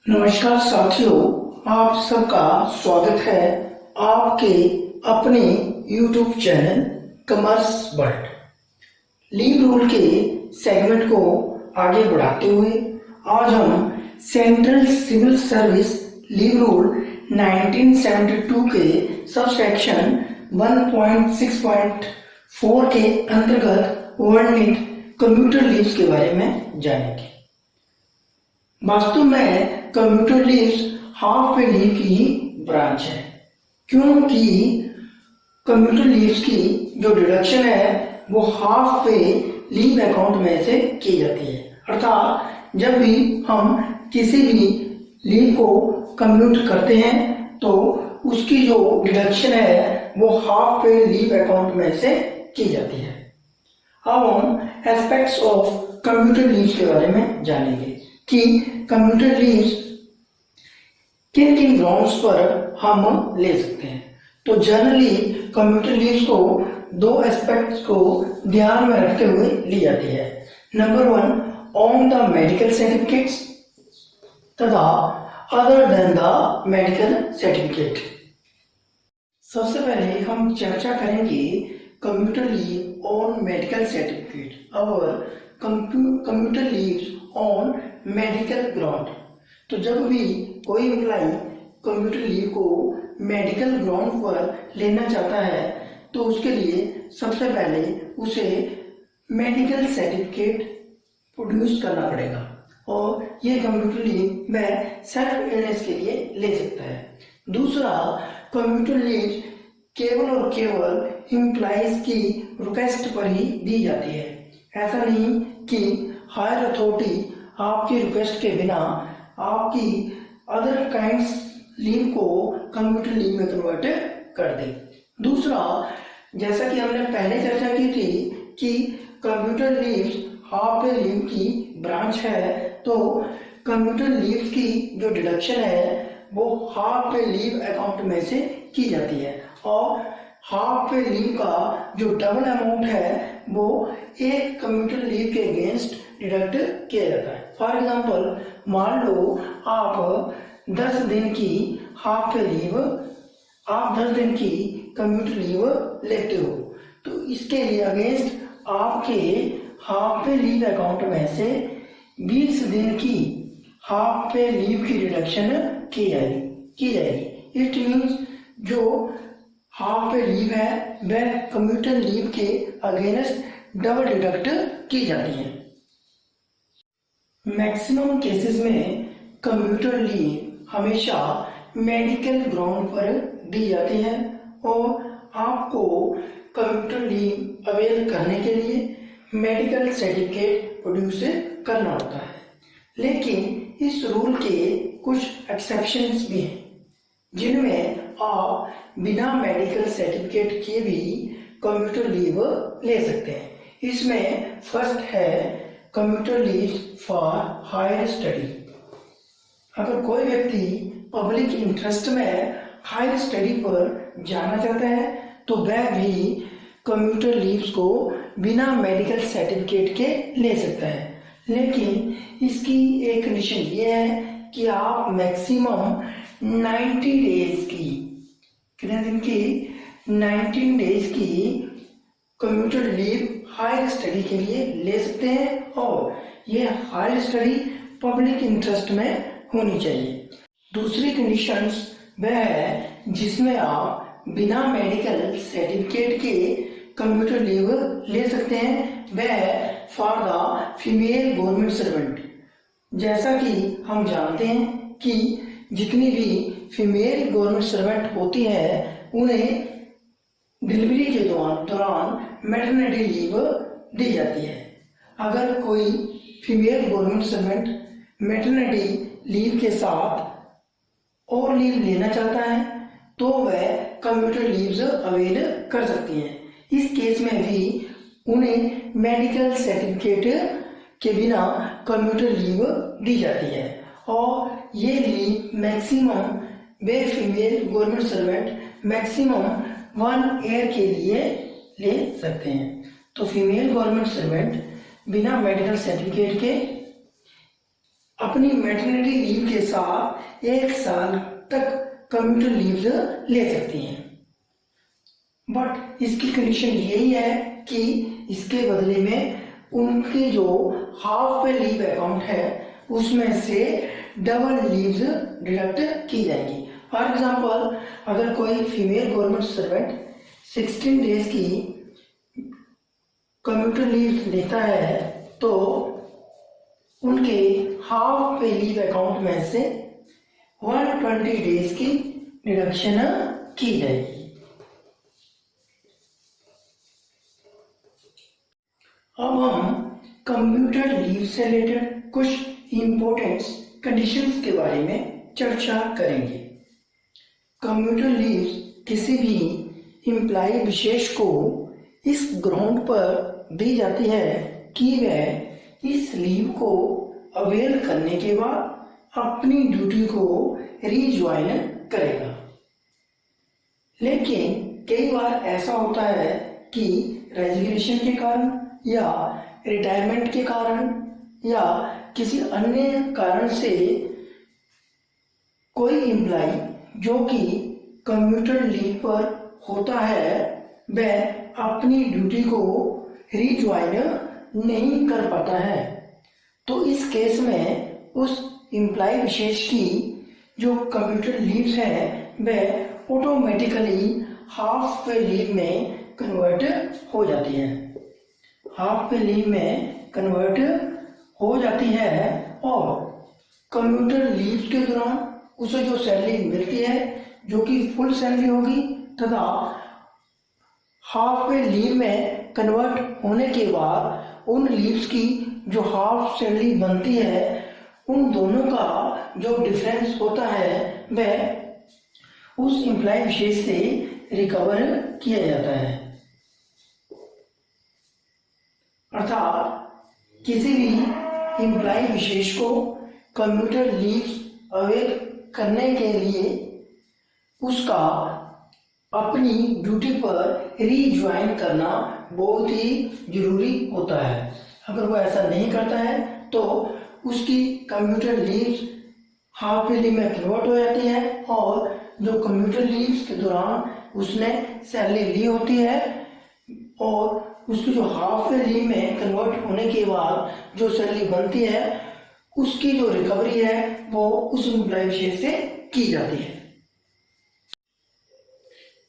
नमस्कार साथियों, आप सबका स्वागत है आपके अपने YouTube channel commerce world. Leave rule के सेगमेंट को आगे बढ़ाते हुए आज हम central civil service leave rule 1972 के सबसेक्शन 1.6.4 के अंतर्गत वर्णित कंप्यूटर लीव्स के बारे में जानेंगे। वास्तव में कंप्यूटर लीव्स हाफ पे लीव की ही ब्रांच है, क्योंकि कंप्यूटर लीव्स की जो डिडक्शन है वो हाफ पे लीव अकाउंट में से की जाती है। अर्थात जब भी हम किसी भी लीव को कंप्यूट करते हैं तो उसकी जो डिडक्शन है वो हाफ पे लीव अकाउंट में से की जाती है। अब हम एस्पेक्ट्स ऑफ कंप्यूटर लीव्स के बारे में जानेंगे कि कंप्यूटर लीव्स किन किन ग्राउंड्स पर हम ले सकते हैं। तो जनरली कंप्यूटर लीव्स को दो एस्पेक्ट्स को ध्यान में रखते हुए ली जाती है। Number 1, on the medical certificates तथा other than the medical certificate. सबसे पहले हम चर्चा करेंगे commuted leave on medical certificate और commuted leaves on medical ground. तो जब भी कोई एम्प्लॉय कंप्यूटर लीव को मेडिकल ग्राउंड पर लेना चाहता है तो उसके लिए सबसे पहले उसे मेडिकल सर्टिफिकेट प्रोड्यूस करना पड़ेगा और ये कंप्यूटर लीव वह सेल्फ इलनेस के लिए ले सकता है। दूसरा, कंप्यूटर लीव केवल और केवल एम्प्लॉयज की रिक्वेस्ट पर ही दी जाती है। ऐसा नहीं कि हायर अथॉरिटी आपकी रिक्वेस्ट के बिना आपकी अदर काइंड्स लीव को कंप्यूटर लीव में कन्वर्ट कर दे। दूसरा, जैसा कि हमने पहले चर्चा की थी कि कंप्यूटर लीव हाफ पे लीव की ब्रांच है, तो कंप्यूटर लीव की जो डिडक्शन है वो हाफ पे लीव अकाउंट में से की जाती है और हाफ पे लीव का जो डबल अमाउंट है वो एक कंप्यूटर लीव के अगेंस्ट डिडक्ट किया जाता है। फॉर एग्जाम्पल, मान लो आप 10 दिन की हाफ पे लीव, आप 10 दिन की कंप्यूटर लीव लेते हो, तो इसके लिए अगेंस्ट आपके हाफ पे लीव अकाउंट में से 20 दिन की हाफ पे लीव की डिडक्शन की जाएगी। इट मीन्स जो हाफ पे लीव है वह कंप्यूटर लीव के अगेंस्ट डबल डिडक्ट की जाती है। मैक्सिमम केसेस में कंप्यूटर लीव हमेशा मेडिकल ग्राउंड पर दी जाती है और आपको कंप्यूटर लीव अवेल करने के लिए मेडिकल सर्टिफिकेट प्रोड्यूस करना होता है। लेकिन इस रूल के कुछ एक्सेप्शंस भी हैं जिनमें आप बिना मेडिकल सर्टिफिकेट के भी कंप्यूटर लीव ले सकते हैं। इसमें फर्स्ट है computer leave for higher study. अगर कोई व्यक्ति पब्लिक इंटरेस्ट में हायर स्टडी पर जाना चाहता है तो वह भी कंप्यूटर लीव्स को बिना मेडिकल सर्टिफिकेट के ले सकता है। लेकिन इसकी एक कंडीशन ये है कि आप मैक्सिमम 90 डेज की, कितने दिन की, 19 डेज की कंप्यूटर लीव हायर स्टडी के लिए ले सकते हैं और ये हायर स्टडी पब्लिक इंटरेस्ट में होनी चाहिए। दूसरी कंडीशंस वह है जिसमें आप बिना मेडिकल सर्टिफिकेट के कंप्यूटर लीव ले सकते हैं, वह for the female government servant. जैसा कि हम जानते हैं कि जितनी भी फीमेल गवर्नमेंट सर्वेंट होती है उन्हें डिलीवरी के दौरान मैटरनिटी लीव दी जाती है। अगर कोई female government servant maternity leave के साथ और लीव लेना चाहता है तो वह कंप्यूटर लीव्स अवेल कर सकती हैं। इस केस में भी उन्हें मेडिकल सर्टिफिकेट के बिना कंप्यूटर लीव दी जाती है और ये लीव मैक्सिमम वे female government servant maximum 1 year के लिए ले सकते हैं। तो फीमेल गवर्नमेंट सर्वेंट बिना मेडिकल सर्टिफिकेट के अपनी मैटरनिटी लीव के साथ 1 साल तक कम्यूटर लीव ले सकती हैं। बट इसकी कंडीशन यही है कि इसके बदले में उनके जो हाफ पे लीव अकाउंट है उसमें से डबल लीव्स डिडक्ट की जाएंगी। फॉर एग्जांपल, अगर कोई फीमेल गवर्नमेंट सर्वेंट 16 डेज की कम्यूटर लीव लेता है तो उनके हाफ पे लीव अकाउंट में से 120 डेज की डिडक्शन की जाएगी। अब हम कम्यूटर लीव से रिलेटेड कुछ इम्पोर्टेंट कंडीशंस के बारे में चर्चा करेंगे। कम्यूटर लीव किसी भी एम्प्लॉय विशेष को इस ग्राउंड पर दी जाती है कि वह इस लीव को अवेल करने के बाद अपनी ड्यूटी को रीज्वाइन करेगा। लेकिन कई बार ऐसा होता है कि रेजिग्नेशन के कारण या रिटायरमेंट के कारण या किसी अन्य कारण से कोई एम्प्लॉय जो कि कम्यूटर लीव पर होता है वह अपनी ड्यूटी को रीज्वाइन नहीं कर पाता है। तो इस केस में उस एम्प्लॉय विशेष की जो कम्यूटर लीव है वह ऑटोमेटिकली हाफ पे लीव में कन्वर्ट हो जाती है। हाफ पे लीव में कन्वर्ट हो जाती है और कम्यूटर लीव के दौरान उसे जो सैलरी मिलती है जो कि फुल सैलरी होगी तथा हाफ पे लीव में कन्वर्ट होने के बाद उन लीव्स की जो हाफ सैलरी बनती है उन दोनों का जो डिफरेंस होता है वह उस एम्प्लॉय विशेष से रिकवर किया जाता है। अर्थात किसी भी एम्प्लॉय विशेष को कम्यूटर लीव अवेल करने के लिए उसका अपनी ड्यूटी पर रीज्वाइन करना बहुत ही जरूरी होता है। अगर वो ऐसा नहीं करता है तो उसकी कम्यूटर लीव हाफ पे लीव में कन्वर्ट हो जाती है और जो कम्यूटर लीव के दौरान उसने सैलरी ली होती है और उसकी जो हाफ पे लीव में कन्वर्ट होने के बाद जो सैलरी बनती है उसकी जो रिकवरी है वो उस एम्प्लॉय विशेष से की जाती है।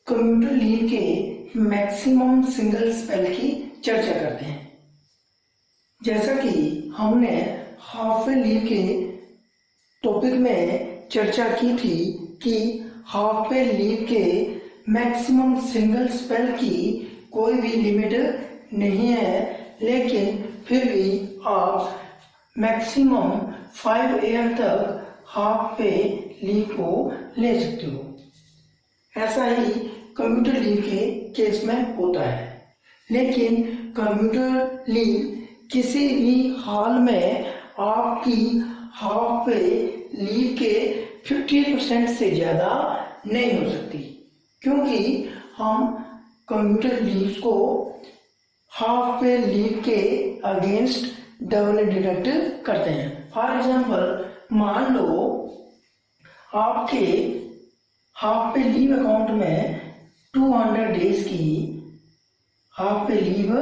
कम्यूटर लीव के मैक्सिमम सिंगल स्पेल की चर्चा करते हैं। जैसा कि हमने हाफ पे लीव के टॉपिक में चर्चा की थी कि हाफ पे लीव के मैक्सिमम सिंगल स्पेल की कोई भी लिमिट नहीं है, लेकिन फिर भी आप मैक्सिमम 5 ईयर तक हाफ पे लीव को ले सकते हो। ऐसा ही कम्यूटर लीव के केस में होता है, लेकिन कम्यूटर लीव किसी भी हाल में आपकी हाफ पे लीव के 50% से ज़्यादा नहीं हो सकती, क्योंकि हम कम्यूटर लीव को हाफ पे लीव के अगेंस्ट डबल डिडक्ट करते हैं। फॉर एग्जाम्पल, मान लो आपके हाफ पे लीव अकाउंट में 200 डेज की हाफ पे लीव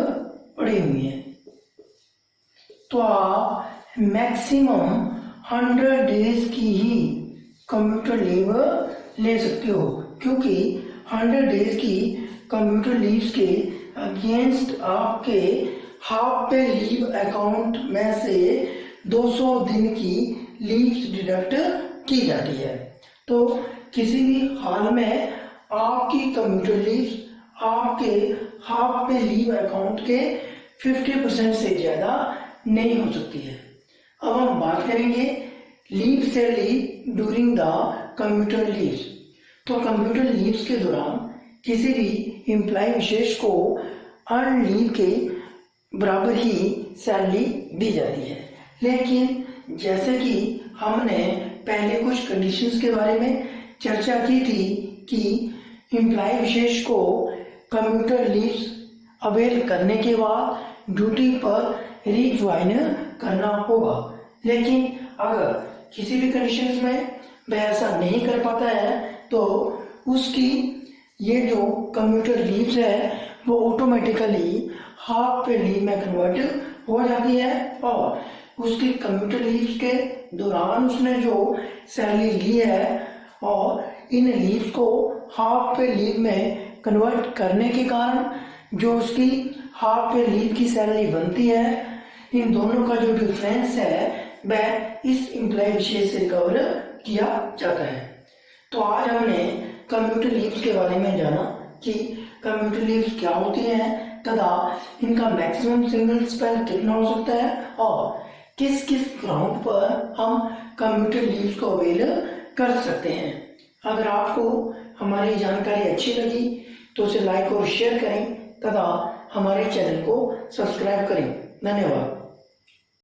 पड़ी हुई है, तो आप मैक्सिमम 100 डेज की ही कम्यूटर लीव ले सकते हो, क्योंकि 100 डेज की कम्यूटर लीव के अगेंस्ट आपके हाफ पे लीव अकाउंट में से 200 दिन की लीव्स डिडक्ट की जाती है। तो किसी भी हाल में आपकी कम्यूटर लीव आपके हाफ पे लीव अकाउंट के 50% से ज़्यादा नहीं हो सकती है। अब हम बात करेंगे leave salary during the commuter leave. तो कम्यूटर लीव्स के दौरान किसी भी एम्प्लॉय विशेष को अर्न लीव के बराबर ही सैलरी दी जाती है, लेकिन जैसे कि हमने पहले कुछ कंडीशंस के बारे में चर्चा की थी कि एम्प्लॉय विशेष को कम्यूटर लीव अवेल करने के बाद ड्यूटी पर रीज्वाइन करना होगा, लेकिन अगर किसी भी कंडीशंस में वह ऐसा नहीं कर पाता है तो उसकी ये जो कम्यूटर लीव्स है वो ऑटोमेटिकली हाफ पे लीव में कन्वर्ट हो जाती है और उसकी कम्यूटर लीव्स के दौरान उसने जो सैलरी ली है और इन लीव्स को हाफ पे लीव में कन्वर्ट करने के कारण जो उसकी हाफ पे लीव की सैलरी बनती है, इन दोनों का जो डिफरेंस है वह इस इम्प्लॉय विशेष से रिकवर किया जाता है। तो आज हमने कम्यूटर लीव्स के बारे में जाना कि कम्यूटर लीव्स क्या होती हैं तथा इनका मैक्सिमम सिंगल स्पेल कितना हो सकता है और किस किस ग्राउंड पर हम कम्यूटर लीव्स को अवेल कर सकते हैं। अगर आपको हमारी जानकारी अच्छी लगी तो उसे लाइक और शेयर करें तथा हमारे चैनल को सब्सक्राइब करें। धन्यवाद।